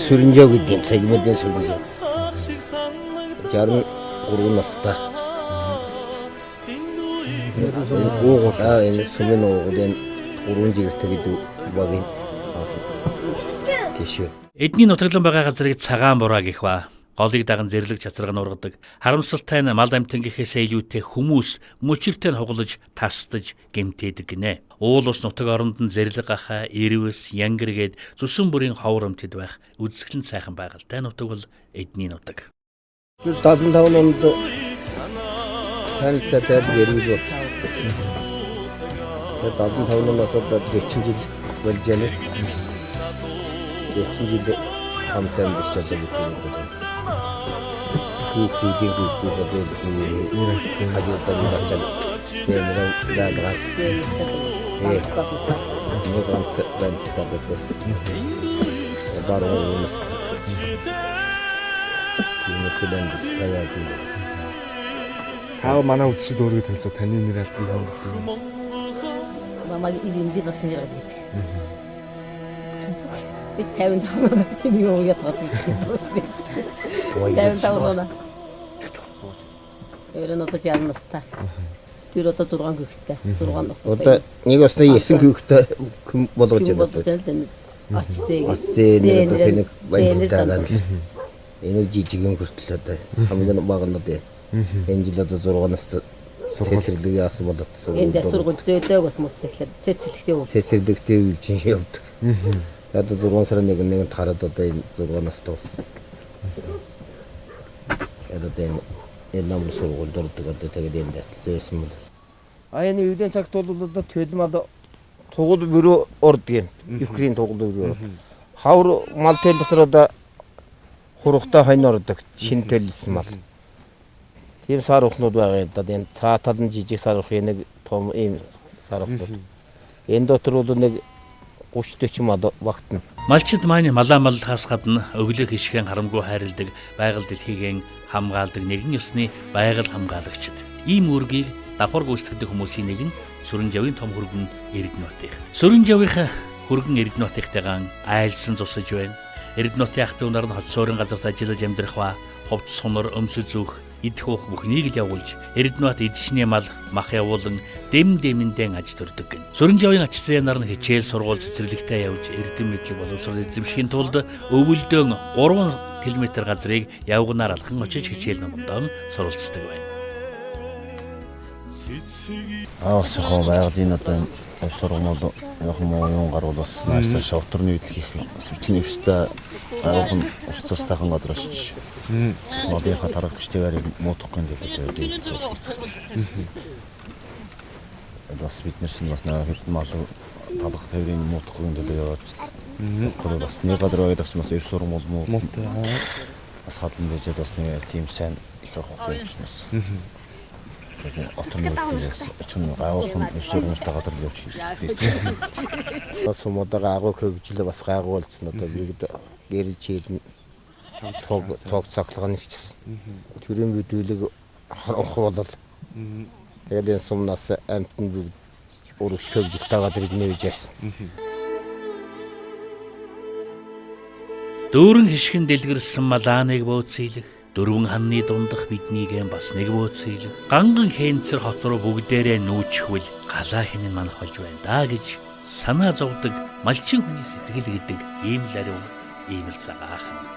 сүрэнжөө гэдэг цагмэдэн сүрэнжөө. 63 настай. Энэ сүмэн уугын 3 жигэртэй гэдэг багийн гişүү. Эдний нутаглан байгаа газрыг цагаан бураа гэх ба голыг даган зэрлэг чацраг нь ургадаг. Харамсалтай нь мал амьтан гэхээсээ илүүтэй хүмүүс мөчөртэй нь хугалж тасдаж гэмтээдэг гинэ. Уул ус нутаг оронд нь зэрлэг гахаа, ирвэс, янгэргээд зүсэн бүрийн ховор өмтөд байх үзэсгэлэн сайхан байгальтай нутаг бол эдний нутаг. 75 онд танцтай гэрэл болсон. 75 оноос хойш 40 жил болж байна. 40 жил хамтан бичээд байна. Хүүхдүүдийн хажуудаа бачаад тэмрэн дагаас нэг ганц бантад даруунаас Хаа манай үдшид өөргөө танилцуу таны нэр аль юм бэ? Мамаг идэнд болсон юм. Би 55 юм ятгаад байна. 55 оноо. Ерөн одоо жаан настай. Тэр одоо 6 хүүхэдтэй. 6 настай. Одоо нэг осны 9 хүүхэдтэй болгож байна. Очтээ нэг баяртайгаар энэ жижигэн хүртэл одоо хамгийн бага нь одоо энэ жил одоо 6 настай цэцэрлэг яасан болоод энэ сургууль зөөдөг бас мут тэгэхээр цэцэрлэгтэй үйлчин явдаг. Одоо 6 сарын 1-нд хараад одоо энэ 6 настай болсон. Одоо энэ нам сургууль дурдаг одоо тэгээд энэ дэсэл зөөсөн бол. Энэ үеийн цагт бол одоо төлмөд тугал бөрөө ордгийн Украин тугал бөрөө. Хавар мал тэл дотор одоо хургтай хойно ордог шин төлсөн мал. Тийм сар ухнууд байгаа юм да. Энэ цаа талын жижиг сар ух нэг том ийм сар ухнууд. Энэ дотор бол нэг 30-40 мал багтана. Малчид маань малаа маллахаас гадна өглөө хишгэн харамгүй хайрладаг байгаль дэлхийгэн хамгаалдаг нэгэн ёсны байгаль хамгаалагчид. Ийм үүргийг давхар гүйцэтгэдэг хүмүүсийн нэг нь Сүрэнжавын том хөргөн Эрдэнэтих. Сүрэнжавынхаа хөргөн Эрдэнэтихтэйгээ айлсан зусаж байна. Эрдэнэтийн ах トゥ нар нь хот суурин газарт ажиллаж амьдрах ба ховц сунар өмсөж зүүх идэх уух бүхнийг л явуулж Эрдэнэт эдшний мал мах явуулан дэм-дэрэндээ аж төрдөг гэн. Сүрэнжавын ач зээнаар нь хичээл сургууль цэцэрлэгтээ явж эрдэм мэдлэг боловсрол эзэмшихийн тулд өвөлдөөн 3 км газрыг явгнаар алхан очиж хичээл номдоо суралцдаг байна. Сохоо байгалийн одоо сургамал яг мөн гаруул бас нааштай шавтрны хөдөлгөх сүчний өвстэй агуулсан устцастайхан гадраач. Бас нодынхаа тарах гişтэйгээр муутахгүй дэлгэлээ зүйлсэж. Бас биднэрс нь бас нэг мал талах таврын муутахгүй дэлгэлээ явуулж. Гол бас нэг гадраа байдагч бас ев сургамал муу. Бас хадлан дэж бас нэг тийм сайн их авахгүй юмснаас. Отны үйлдэлээс чинь агуулсан өсвөрмөртэй гадар л явж хэрэгтэй. Бас модоо агуу хөгжлөө бас гайгуулсан одоо бид гэрэл чийдэн цог цаглагын хийчихсэн. Төрийн бүдүүлэг харанхуулал. Тэгээд энэ сумнаас амтны бүгд өргөж хөгжилтэй гадар нээж яасан. Дүүрэн хишгэн дэлгэрсэн малааныг бөөцөйлөх дөрвөн ханны дундах биднийг бас нэг бөөцөйлөх ганган хэнцэр хот руу бүгдээрээ нүүчихвэл галаа хинэн манах болж байна да гэж санаа зовдөг малчин хүний сэтгэл гэдэг ийм л ариун ийм л цагаахан.